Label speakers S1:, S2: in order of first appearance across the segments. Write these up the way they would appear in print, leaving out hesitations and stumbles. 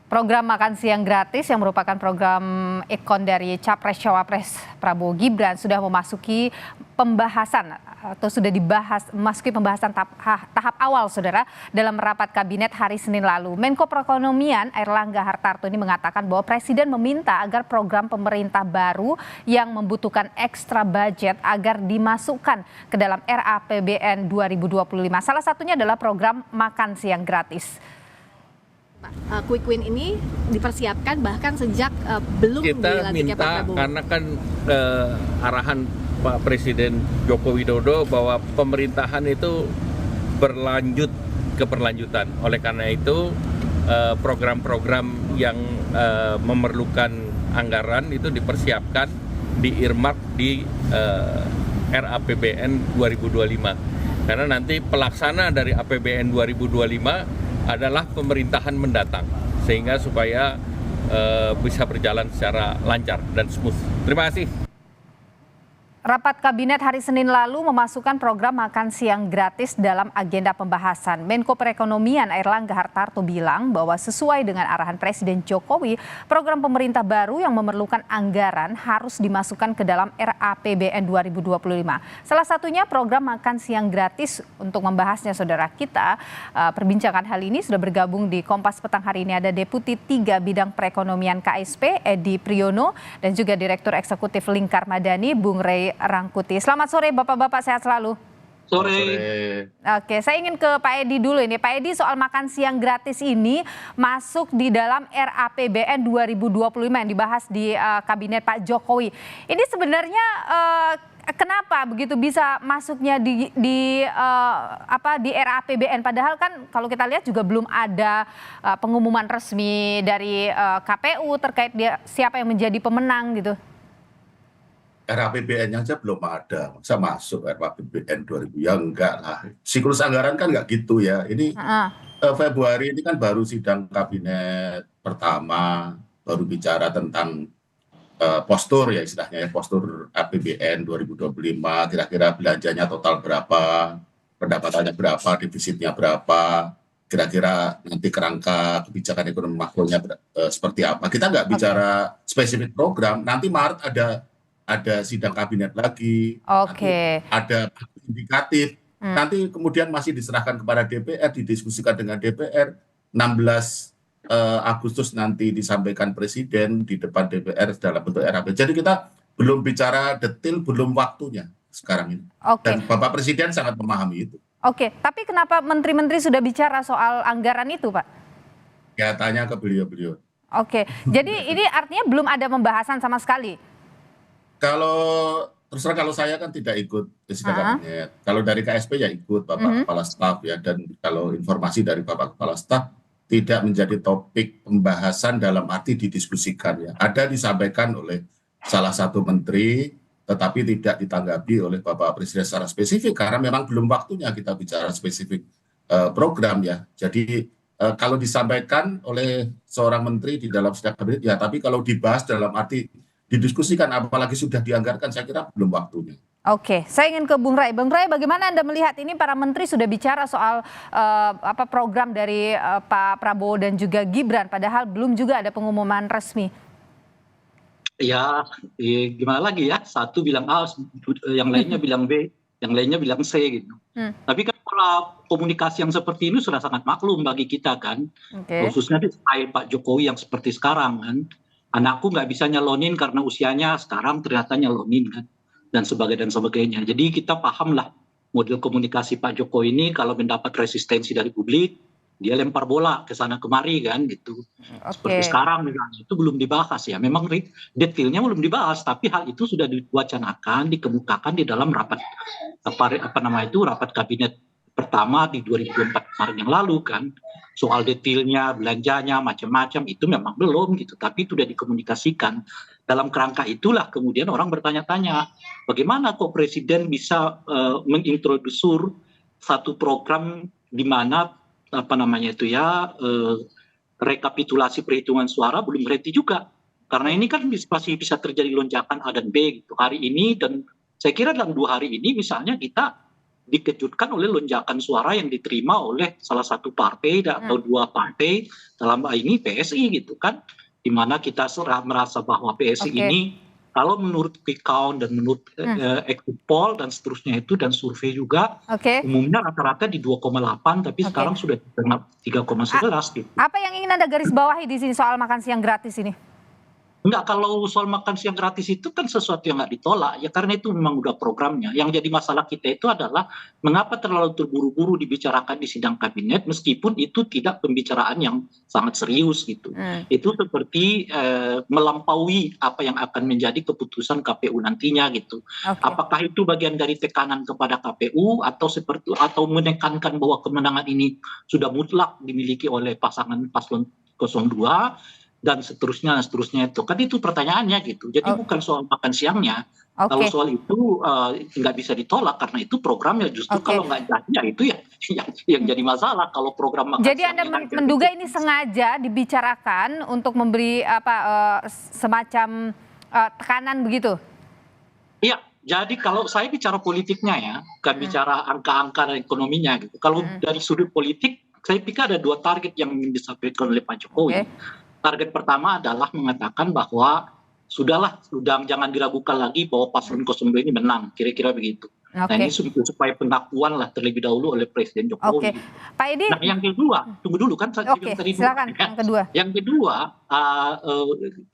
S1: Program makan siang gratis yang merupakan program ikon dari Capres-Cawapres Prabowo Gibran sudah memasuki pembahasan atau sudah memasuki pembahasan tahap awal, Saudara, dalam rapat kabinet hari Senin lalu. Menko Perekonomian Airlangga Hartarto ini mengatakan bahwa Presiden meminta agar program pemerintah baru yang membutuhkan ekstra budget agar dimasukkan ke dalam RAPBN 2025. Salah satunya adalah program makan siang gratis.
S2: Quick win ini dipersiapkan bahkan sejak belum dilantiknya Pak Prabowo.
S3: Karena kan arahan Pak Presiden Joko Widodo bahwa pemerintahan itu keberlanjutan. Oleh karena itu program-program yang memerlukan anggaran itu dipersiapkan, di-earmark di RAPBN 2025. Karena nanti pelaksana dari APBN 2025 adalah pemerintahan mendatang, sehingga supaya bisa berjalan secara lancar dan smooth. Terima kasih.
S1: Rapat kabinet hari Senin lalu memasukkan program makan siang gratis dalam agenda pembahasan. Menko Perekonomian Airlangga Hartarto bilang bahwa sesuai dengan arahan Presiden Jokowi, program pemerintah baru yang memerlukan anggaran harus dimasukkan ke dalam RAPBN 2025. Salah satunya program makan siang gratis. Untuk membahasnya, saudara, kita perbincangan hal ini sudah bergabung di Kompas Petang hari ini ada Deputi 3 Bidang Perekonomian KSP Edi Priyono dan juga Direktur Eksekutif Lingkar Madani Bung Rey Rangkuti. Selamat sore Bapak-bapak, sehat selalu.
S4: Sore.
S1: Oke, saya ingin ke Pak Edi dulu ini. Pak Edi, soal makan siang gratis ini masuk di dalam RAPBN 2025 yang dibahas di Kabinet Pak Jokowi. Ini sebenarnya kenapa begitu bisa masuknya di RAPBN? Padahal kan kalau kita lihat juga belum ada pengumuman resmi dari KPU terkait siapa yang menjadi pemenang gitu.
S4: RAPBN-nya aja belum ada, masa masuk RAPBN 2000? Ya enggak lah, siklus anggaran kan enggak gitu ya. Ini Februari ini kan baru sidang kabinet pertama, baru bicara tentang postur ya istilahnya ya, postur APBN 2025, kira-kira belanjanya total berapa, pendapatannya berapa, defisitnya berapa, kira-kira nanti kerangka kebijakan ekonomi makronya seperti apa. Kita nggak bicara spesifik program, nanti Maret ada sidang kabinet lagi, ada indikatif, nanti kemudian masih diserahkan kepada DPR, didiskusikan dengan DPR, 16 Agustus nanti disampaikan Presiden di depan DPR dalam bentuk RAPBN. Jadi kita belum bicara detail, belum waktunya sekarang ini. Dan Bapak Presiden sangat memahami itu.
S1: Tapi kenapa menteri-menteri sudah bicara soal anggaran itu, Pak?
S4: Ya, tanya ke beliau-beliau.
S1: Jadi ini artinya belum ada pembahasan sama sekali?
S4: Kalau saya kan tidak ikut sidang kabinet. Kalau dari KSP ya ikut Bapak Kepala Staf ya, dan kalau informasi dari Bapak Kepala Staf tidak menjadi topik pembahasan dalam arti didiskusikan ya. Ada disampaikan oleh salah satu menteri, tetapi tidak ditanggapi oleh Bapak Presiden secara spesifik karena memang belum waktunya kita bicara spesifik program ya. Jadi kalau disampaikan oleh seorang menteri di dalam sidang kabinet ya, tapi kalau dibahas dalam arti didiskusikan, apalagi sudah dianggarkan, saya kira belum waktunya.
S1: Saya ingin ke Bung Ray. Bung Ray, bagaimana Anda melihat ini para menteri sudah bicara soal program dari Pak Prabowo dan juga Gibran, padahal belum juga ada pengumuman resmi?
S5: Ya, gimana lagi ya? Satu bilang A, yang lainnya bilang B, yang lainnya bilang C gitu. Tapi kan pola komunikasi yang seperti ini sudah sangat maklum bagi kita kan, khususnya di style Pak Jokowi yang seperti sekarang kan. Anakku nggak bisa nyalonin karena usianya sekarang ternyata nyalonin kan, dan sebagainya. Jadi kita paham lah model komunikasi Pak Jokowi ini kalau mendapat resistensi dari publik, dia lempar bola ke sana kemari kan gitu. Seperti sekarang misalnya, itu belum dibahas ya. Memang detailnya belum dibahas, tapi hal itu sudah diwacanakan, dikemukakan di dalam rapat rapat kabinet pertama di 2024 kemarin yang lalu kan. Soal detailnya, belanjanya, macam-macam itu memang belum gitu, tapi itu sudah dikomunikasikan. Dalam kerangka itulah kemudian orang bertanya-tanya, bagaimana kok Presiden bisa mengintrodusur satu program di mana rekapitulasi perhitungan suara belum berhenti juga. Karena ini kan masih bisa terjadi lonjakan A dan B gitu hari ini, dan saya kira dalam 2 hari ini misalnya kita dikejutkan oleh lonjakan suara yang diterima oleh salah satu partai atau dua partai, dalam hal ini PSI gitu kan, di mana kita merasa bahwa PSI ini kalau menurut quick count dan menurut exit poll dan seterusnya itu dan survei juga umumnya rata-rata di 2,8 tapi sekarang sudah 3,11 gitu.
S1: Apa yang ingin Anda garis bawahi di sini soal makan siang gratis ini?
S5: Enggak, kalau soal makan siang gratis itu kan sesuatu yang nggak ditolak, ya karena itu memang udah programnya. Yang jadi masalah kita itu adalah mengapa terlalu terburu-buru dibicarakan di sidang kabinet, meskipun itu tidak pembicaraan yang sangat serius gitu. Itu seperti melampaui apa yang akan menjadi keputusan KPU nantinya gitu. Apakah itu bagian dari tekanan kepada KPU atau menekankan bahwa kemenangan ini sudah mutlak dimiliki oleh pasangan paslon 02 dan seterusnya itu kan itu pertanyaannya gitu. Jadi bukan soal makan siangnya. Kalau soal itu nggak bisa ditolak karena itu programnya, justru kalau nggak jadi ya itu yang jadi masalah kalau program makan
S1: jadi
S5: siangnya.
S1: Anda menduga ini sengaja dibicarakan untuk memberi semacam tekanan begitu?
S5: Iya, jadi kalau saya bicara politiknya ya, bukan bicara angka-angka dan ekonominya gitu. Kalau dari sudut politik, saya pikir ada dua target yang ingin disampaikan oleh Pak Jokowi. Target pertama adalah mengatakan bahwa sudahlah, jangan diragukan lagi bahwa paslon 02 ini menang, kira-kira begitu. Nah ini supaya pengakuan lah terlebih dahulu oleh Presiden Jokowi.
S1: Pak Edi.
S5: Nah yang kedua, tunggu dulu kan.
S1: Silakan.
S5: Yang kedua,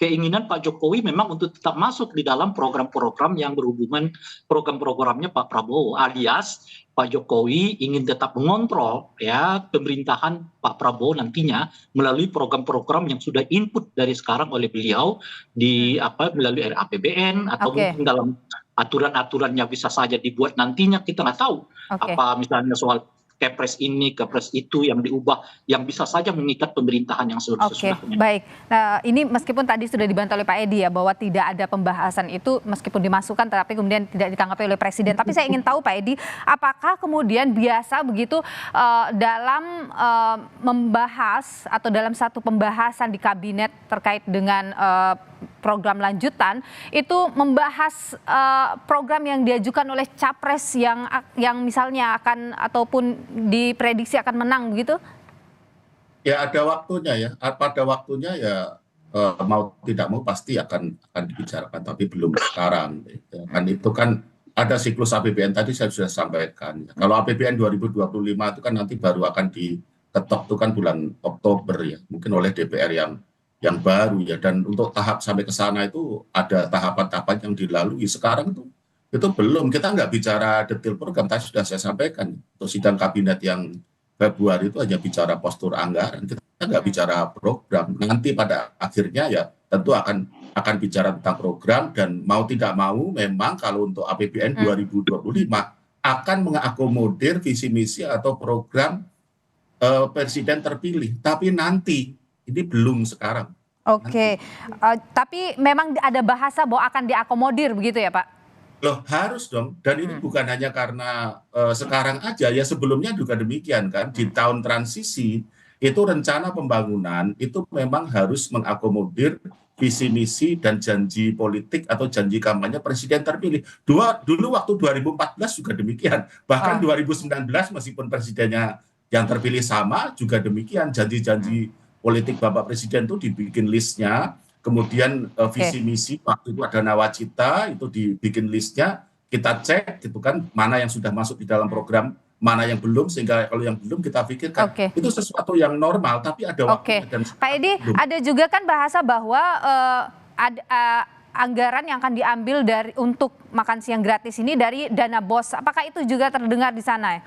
S5: keinginan Pak Jokowi memang untuk tetap masuk di dalam program-program yang berhubungan, program-programnya Pak Prabowo, alias Pak Jokowi ingin tetap mengontrol ya pemerintahan Pak Prabowo nantinya melalui program-program yang sudah input dari sekarang oleh beliau di melalui RAPBN atau mungkin dalam aturan-aturannya bisa saja dibuat nantinya, kita nggak tahu apa misalnya soal kepres ini, kepres itu yang diubah, yang bisa saja mengikat pemerintahan yang sesudahnya.
S1: Baik. Nah, ini meskipun tadi sudah dibantah oleh Pak Edi ya bahwa tidak ada pembahasan itu meskipun dimasukkan tetapi kemudian tidak ditanggapi oleh Presiden. Tapi saya ingin tahu Pak Edi, apakah kemudian biasa begitu dalam membahas atau dalam satu pembahasan di kabinet terkait dengan program lanjutan itu membahas program yang diajukan oleh capres yang misalnya akan ataupun diprediksi akan menang begitu?
S4: Ya ada waktunya ya. Pada waktunya ya mau tidak mau pasti akan dibicarakan, tapi belum sekarang. Kan itu kan ada siklus APBN tadi saya sudah sampaikan. Kalau APBN 2025 itu kan nanti baru akan diketok itu kan bulan Oktober ya, mungkin oleh DPR yang baru ya, dan untuk tahap sampai ke sana itu ada tahapan-tahapan yang dilalui. Sekarang itu belum, kita nggak bicara detail program, tadi sudah saya sampaikan. Untuk sidang kabinet yang Februari itu hanya bicara postur anggaran, kita nggak bicara program. Nanti pada akhirnya ya tentu akan bicara tentang program, dan mau tidak mau memang kalau untuk APBN 2025 akan mengakomodir visi misi atau program presiden terpilih, tapi nanti ini belum sekarang.
S1: Tapi memang ada bahasa bahwa akan diakomodir begitu ya Pak?
S4: Loh harus dong, dan ini bukan hanya karena sekarang aja ya, sebelumnya juga demikian kan. Di tahun transisi itu rencana pembangunan itu memang harus mengakomodir visi misi dan janji politik atau janji kampanye presiden terpilih. Dulu waktu 2014 juga demikian, bahkan 2019 meskipun presidennya yang terpilih sama juga demikian, janji-janji politik Bapak Presiden itu dibikin listnya, kemudian visi misi waktu itu ada nawacita itu dibikin listnya, kita cek gitu kan mana yang sudah masuk di dalam program, mana yang belum, sehingga kalau yang belum kita pikirkan itu sesuatu yang normal, tapi ada waktunya. Dan
S1: Pak Edi, ada juga kan bahasa bahwa anggaran yang akan diambil untuk makan siang gratis ini dari dana BOS, apakah itu juga terdengar di sana ya?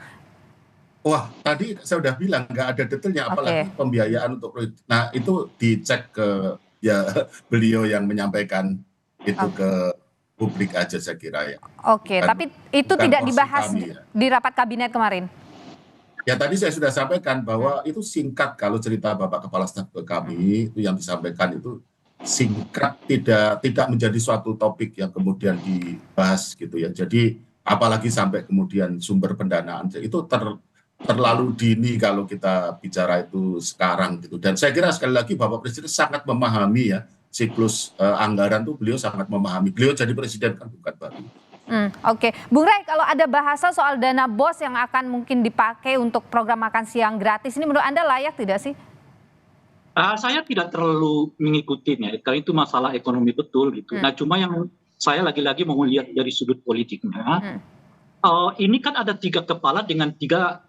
S4: Wah, tadi saya udah bilang nggak ada detailnya, apalagi pembiayaan untuk proyek. Nah, itu dicek ke beliau yang menyampaikan itu ke publik aja saya kira ya.
S1: Tapi itu tidak dibahas di rapat kabinet kemarin?
S4: Ya tadi saya sudah sampaikan bahwa itu singkat, kalau cerita Bapak Kepala Staf ke kami itu yang disampaikan itu singkat, tidak menjadi suatu topik yang kemudian dibahas gitu ya. Jadi apalagi sampai kemudian sumber pendanaan itu terlalu dini kalau kita bicara itu sekarang gitu. Dan saya kira sekali lagi Bapak Presiden sangat memahami ya siklus anggaran tuh, beliau sangat memahami. Beliau jadi presiden kan bukan baru.
S1: Oke. Bung Rey, kalau ada bahasa soal dana BOS yang akan mungkin dipakai untuk program makan siang gratis, ini menurut Anda layak tidak sih?
S5: Saya tidak terlalu mengikutinya, karena itu masalah ekonomi betul gitu. Nah, cuma yang saya lagi-lagi mau lihat dari sudut politiknya, ini kan ada 3 kepala dengan tiga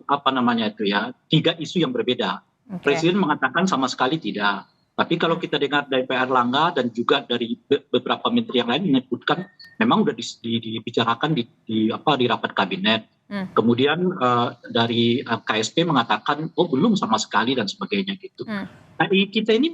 S5: apa namanya itu ya, 3 isu yang berbeda. Presiden mengatakan sama sekali tidak. Tapi kalau kita dengar dari Pak Erlangga dan juga dari beberapa menteri yang lain menyebutkan memang sudah dibicarakan di rapat kabinet. Kemudian dari KSP mengatakan belum sama sekali dan sebagainya gitu. Nah, kita ini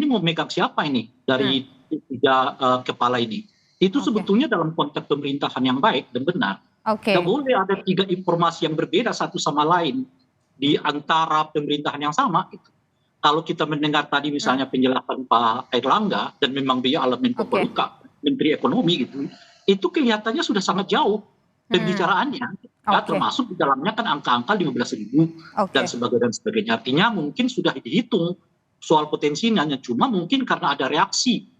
S5: mau megang siapa ini dari 3 kepala ini? Itu sebetulnya dalam konteks pemerintahan yang baik dan benar. Tidak boleh ada 3 informasi yang berbeda satu sama lain di antara pemerintahan yang sama gitu. Kalau kita mendengar tadi misalnya penjelasan Pak Erlangga dan memang dia Menko Polhukam, Menteri Ekonomi gitu, itu kelihatannya sudah sangat jauh pembicaraannya, ya, termasuk di dalamnya kan angka-angka 15.000 dan sebagainya. Artinya mungkin sudah dihitung soal potensinya, cuma mungkin karena ada reaksi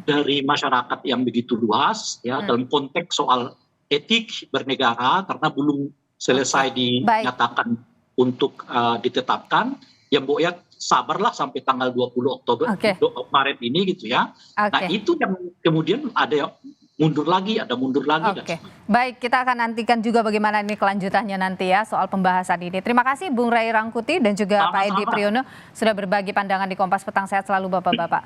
S5: dari masyarakat yang begitu luas, ya dalam konteks soal etik bernegara karena belum selesai dinyatakan untuk ditetapkan. Ya Mbok ya sabarlah sampai tanggal 20 Maret ini gitu ya. Nah itu yang kemudian ada yang mundur lagi.
S1: Baik, kita akan nantikan juga bagaimana ini kelanjutannya nanti ya soal pembahasan ini. Terima kasih Bung Rey Rangkuti dan juga Pak Edi Priyono sudah berbagi pandangan di Kompas Petang. Sehat selalu Bapak-Bapak.